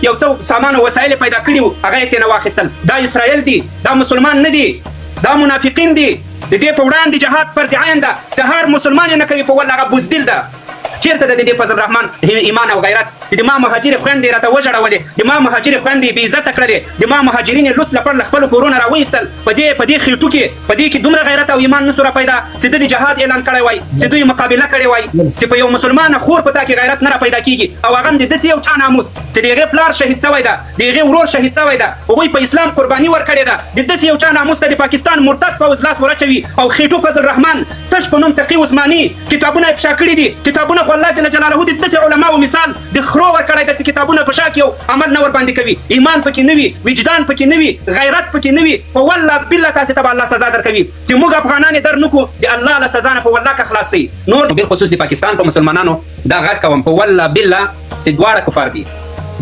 یو څو سامان او وسایل پیدا کړي وو هغه یې ترېنه واخیستل. دا اسرائیل دي، دا مسلمان نه دي، دا منافقین دي. د دې په وړاندې جهاد فرض عین ده چې هر مسلمان یې نه کوي، په والله هغه بزدل ده. چیرته د دې فضل الرحمن ایمان او غیرت چې د ما مهاجر خویندې راته وژړولې، د ما مهاجر خویندې بې عزته کړلې، د ما مهاجرین یې لوڅ لپړ له خپلو کورونه راوایستل. په دې خېټو کې په دې کې دومره غیرت او ایمان نسو را پیدا چې د جهاد اعلان کړی وای، چې دوی مقابله کړې وای، چې په یو مسلمان خور په تا کې غیرت نه را پیدا کیږي. او هغه هم د داسې یو چا ناموس چې د هغې پلار شهید سوی ده، د هغې ورور شهید سوی ده، هغوی په اسلام قرباني ورکړې ده. د داسې یو چا ناموس ته د پاکستان مرتد پوځ لاس ورچوي او خېټو فضل الرحمن تش په نوم تقي عثماني کتابونه یې په شا کړي دي. کتابونه خو الله جل جلاله د داسې علماو مثال د خرو ورکړی داسې کتابونه په شا کې یو عمل نه ورباندې کوي، ایمان پکې نه وي، وجدان پکې نه وي، غیرت پکې نه وي. په والله بالله تاسې ته به الله سزا درکوي چې موږ افغانان یې در نه کړو، د الله له سزا نه په والله که خلاص شي. نور بالخصوص د پاکستان په مسلمانانو دا غږ کوم، په والله بالله چې دواړه کفار دي،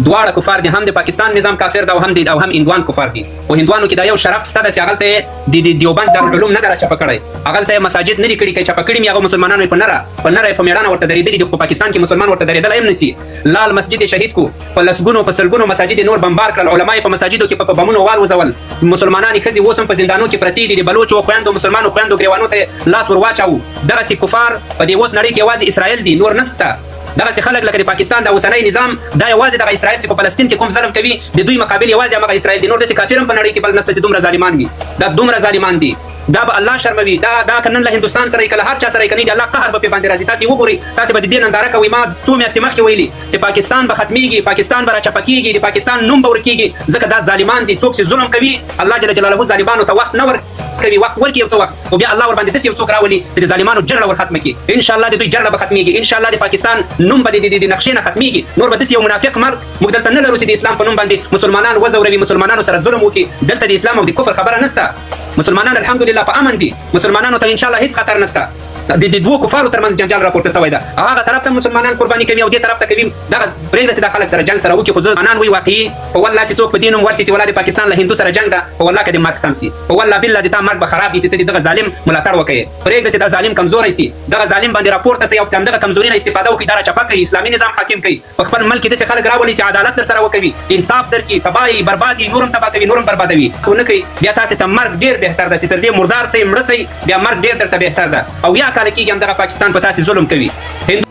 دواړه کفار دي. هم د پاکستان نظام کافر ده او هم هندوان کفار دي. او هندوانو کې دا یو شرف شته چې هغلته یې د دیوبند دارالعلوم نه ده راچپه کړی، هغلته یې مساجد نه دي کړي. که چپه کړي مې هغه مسلمانانو یې په نره په مېړانه ورته درېدلي دي. خو پاکستان کې مسلمان ورته درېدلی هم نشي. لال مسجد یې شهید کو، په لسګونو په سلګونو مساجد یې نور بمبار کړل، علما یې په مساجدو کې په بمونو والوځول. مسلمانان ښځې اوس هم په زندانو کې پرتې دي، د بلوچو خویندو مسلمانو خویندو ګریوانو ته لاس ور واچاوه. دغسې کفار په دې اوس نړۍ کې یوازې اسرائیل دي، نور نشته. دغسې خلک لکه د پاکستان د اوسنی نظام دا یوازې دغه اسرائیل چې په فلسطین کې کوم ظلم کوي د دوی مقابل یوازې همغه اسرائیل دي. نور داسې کافر هم په نړۍ کې بل نشته چې دومره ظالمان وي. دا دومره ظالمان دي، دا به الله شرموي. دا که نن له هندوستان سره کله هر چا سره کني د الله قهر به په باندې راځي. تاسې وګورئ، تاسې به د دې ننداره کوئ. ما څو میاشتې مخکې ویلي چې پاکستان به ختمیږي، پاکستان به راچپه کېږي، د پاکستان نوم به ورکېږي، ځکه دا ظالمان دي. څوک چې ظلم کوي الله جل جلاله ظالمانو ته وخت نه ورکوي، وخت ورکړي یو څه وخت، او بیا الله ورباندې داسې یو څوک راولي چې د ظالمانو جرړه ور ختمه کړي. انشاءالله د دوی جرړه به ختمېږي، انشاءالله د پاکستان نوم به د نقشې نه ختمېږي. نور به داسې یو منافق مرګ موږ دلته نه لرو چې د اسلام په نوم باندې مسلمانان وځوروي، مسلمانانو سره ظلم وکړي. دلته د اسلام او د کفر خبره نشته. مسلمانان الحمدلله په امن دي، مسلمانانو ته انشاءالله هیڅ خطر نشته. د دوه کفارو ترمنځ جنجال راپورته شوی ده، هغه طرف ته مسلمانان قرباني کوي او دې طرف ته کوي. دغه پرېږده چې دا خلک سره جنګ سره وکړي. خو مسلمانان وایي واقعي په والله چې څوک په دې نوم ورسي چې والله د پاکستان له هندو سره جنګ ده، په والله که د مرګ سم سي، په والله بالله د تا مرګ به خراب وي چې ته دغه ظالم ملاتړ وکړې. پرېږده چې دا ظالم کمزوری سي، دغه ظالم باندې راپورته سي او همدغه کمزوري نه استفاده وکړي، دا راچپه کوي، اسلامي نظام حاکم کوي، په خپل ملک کې داسې خلک راولي چې عدالت در سره وکوي، انصاف درکړي، تباهي بربادي نورم تباه کوي، نورم بربادوي. خو نه کوي. بیا تاسې ته مرګ ډېر بهتر ده چې تر دې مردار سئ، مړه سئ، بیا مرګ ډېر درته بهتر ده. او یا کاله کېږي همدغه پاکستان په تاسې ظلم کوي. هندو